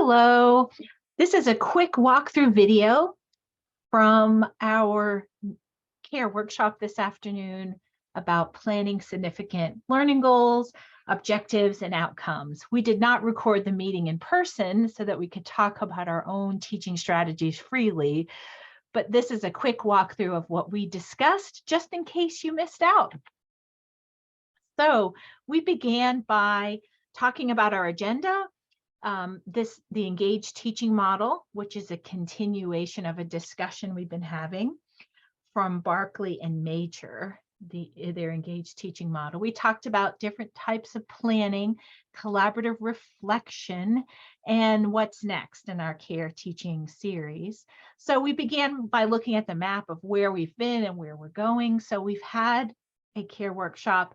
Hello, this is a quick walkthrough video from our CARE workshop this afternoon about planning significant learning goals, objectives, and outcomes. We did not record the meeting in person so that we could talk about our own teaching strategies freely, but this is a quick walkthrough of what we discussed just in case you missed out. So we began by talking about our agenda. The engaged teaching model, which is a continuation of a discussion we've been having from Barkley and Major, their engaged teaching model. We talked about different types of planning, collaborative reflection, and what's next in our CARE teaching series. So we began by looking at the map of where we've been and where we're going. So we've had a CARE workshop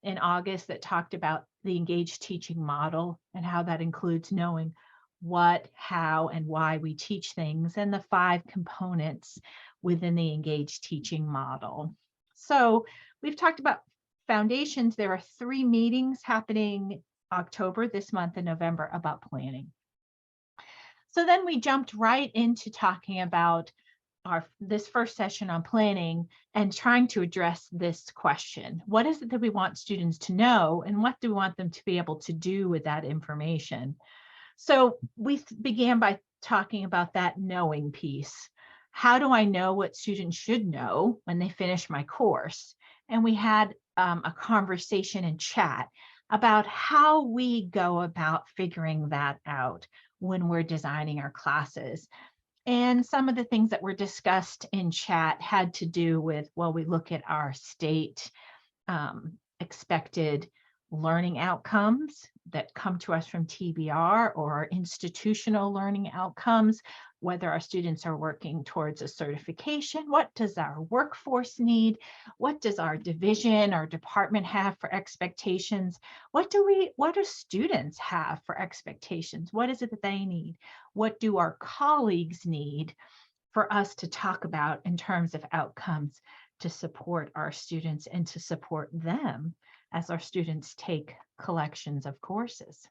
in August that talked about the engaged teaching model and how that includes knowing what, how, and why we teach things, and the 5 components within the engaged teaching model. So we've talked about foundations. There are 3 meetings happening October, this month, and November about planning. So then we jumped right into talking about this first session on planning and trying to address this question. What is it that we want students to know, and what do we want them to be able to do with that information? So we began by talking about that knowing piece. How do I know what students should know when they finish my course? And we had a conversation in chat about how we go about figuring that out when we're designing our classes. And some of the things that were discussed in chat had to do with, well, we look at our state expected learning outcomes that come to us from TBR, or our institutional learning outcomes, whether our students are working towards a certification. What does our workforce need? What does our division or department have for expectations? What do students have for expectations? What is it that they need? What do our colleagues need for us to talk about in terms of outcomes to support our students and to support them as our students take collections of courses?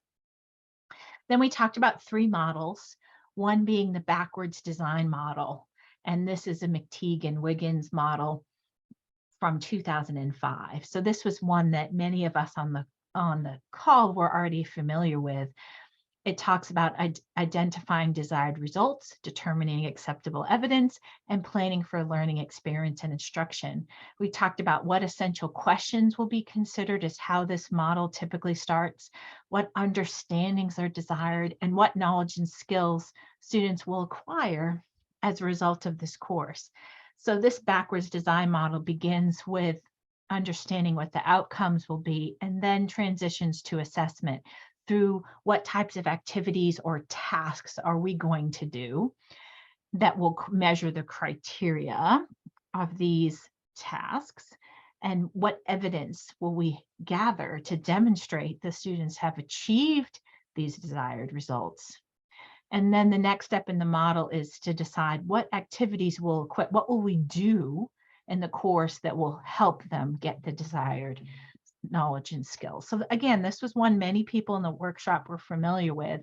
Then we talked about 3 models, one being the backwards design model. And this is a McTeague and Wiggins model from 2005. So this was one that many of us on the call were already familiar with. It talks about identifying desired results, determining acceptable evidence, and planning for learning experience and instruction. We talked about what essential questions will be considered as how this model typically starts, what understandings are desired, and what knowledge and skills students will acquire as a result of this course. So this backwards design model begins with understanding what the outcomes will be, and then transitions to assessment through what types of activities or tasks are we going to do that will measure the criteria of these tasks, and what evidence will we gather to demonstrate the students have achieved these desired results. And then the next step in the model is to decide what activities will equip, what will we do in the course that will help them get the desired knowledge and skills. So again, this was one many people in the workshop were familiar with.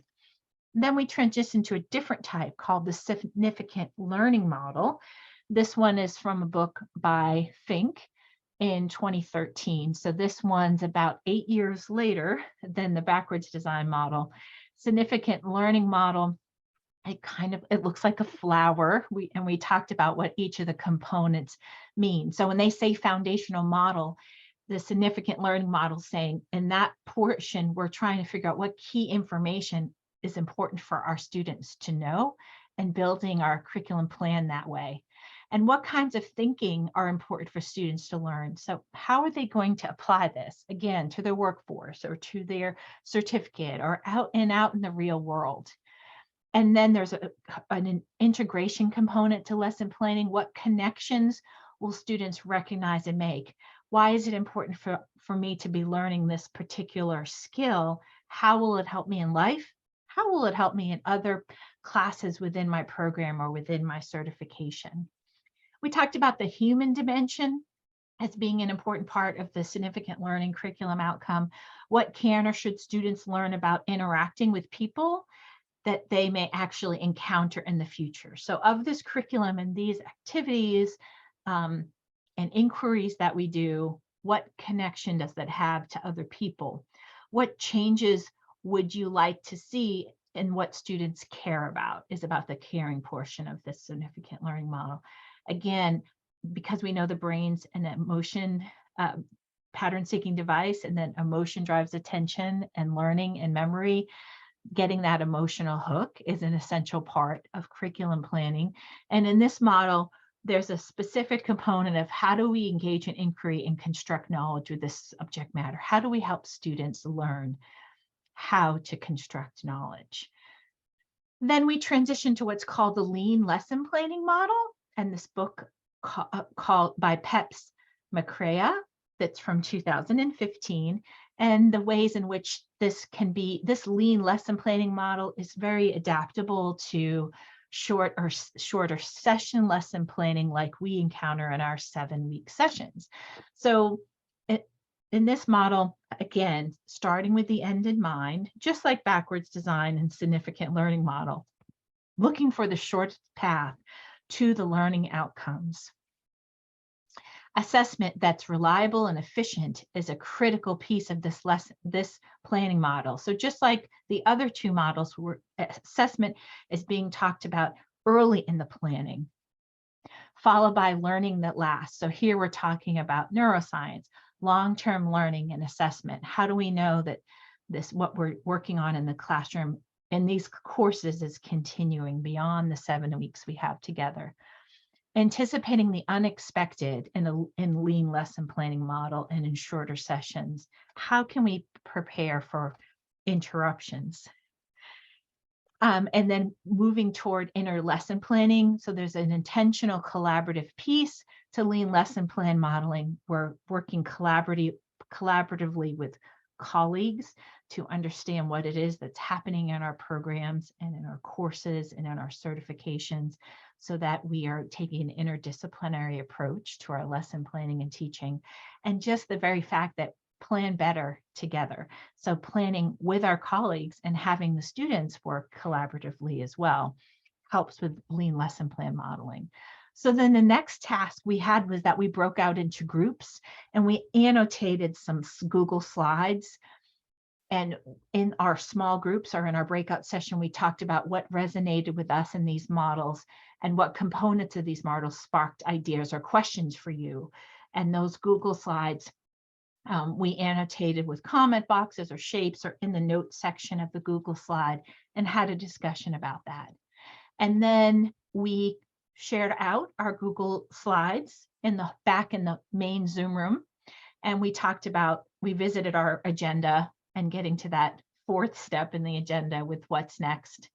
Then we transitioned to a different type called the significant learning model. This one is from a book by Fink in 2013. So this one's about 8 years later than the backwards design model. Significant learning model, it looks like a flower. We talked about what each of the components mean. So when they say foundational model, the significant learning model saying in that portion, we're trying to figure out what key information is important for our students to know, and building our curriculum plan that way. And what kinds of thinking are important for students to learn. So how are they going to apply this, again, to their workforce or to their certificate or out in the real world? And then there's an integration component to lesson planning. What connections will students recognize and make? Why is it important for me to be learning this particular skill? How will it help me in life? How will it help me in other classes within my program or within my certification? We talked about the human dimension as being an important part of the significant learning curriculum outcome. What can or should students learn about interacting with people that they may actually encounter in the future. So of this curriculum and these activities and inquiries that we do, what connection does that have to other people? What changes would you like to see in what students care about is about the caring portion of this significant learning model. Again, because we know the brain's an emotion pattern seeking device, and then emotion drives attention and learning and memory, getting that emotional hook is an essential part of curriculum planning. And in this model, there's a specific component of how do we engage in inquiry and construct knowledge with this subject matter? How do we help students learn how to construct knowledge? Then we transition to what's called the lean lesson planning model. And this book called by Peps Macrea, that's from 2015. And the ways in which this lean lesson planning model is very adaptable to shorter session lesson planning like we encounter in our 7-week sessions. So in this model, again, starting with the end in mind, just like backwards design and significant learning model, looking for the shortest path to the learning outcomes. Assessment that's reliable and efficient is a critical piece of this planning model. So just like the other two models, assessment is being talked about early in the planning, followed by learning that lasts. So here we're talking about neuroscience, long-term learning and assessment. How do we know that what we're working on in the classroom in these courses is continuing beyond the 7 weeks we have together? Anticipating the unexpected in lean lesson planning model and in shorter sessions. How can we prepare for interruptions? And then moving toward inner lesson planning. So there's an intentional collaborative piece to lean lesson plan modeling. We're working collaboratively with colleagues to understand what it is that's happening in our programs and in our courses and in our certifications, so that we are taking an interdisciplinary approach to our lesson planning and teaching. And just the very fact that plan better together. So planning with our colleagues and having the students work collaboratively as well helps with lean lesson plan modeling. So then the next task we had was that we broke out into groups and we annotated some Google Slides. And in our small groups or in our breakout session, we talked about what resonated with us in these models and what components of these models sparked ideas or questions for you. And those Google Slides, we annotated with comment boxes or shapes or in the notes section of the Google slide and had a discussion about that. And then we shared out our Google Slides back in the main Zoom room. And we visited our agenda and getting to that 4th step in the agenda with what's next.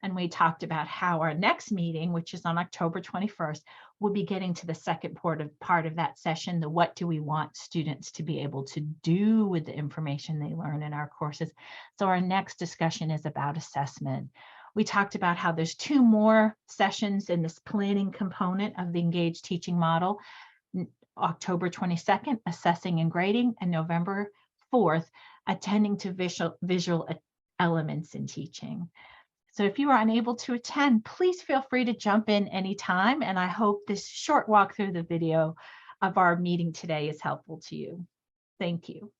And we talked about how our next meeting, which is on October 21st, will be getting to the second part of that session, the what do we want students to be able to do with the information they learn in our courses. So our next discussion is about assessment. We talked about how there's 2 more sessions in this planning component of the engaged teaching model. October 22nd, assessing and grading, and November 4th, attending to visual elements in teaching. So if you are unable to attend, please feel free to jump in anytime. And I hope this short walk through the video of our meeting today is helpful to you. Thank you.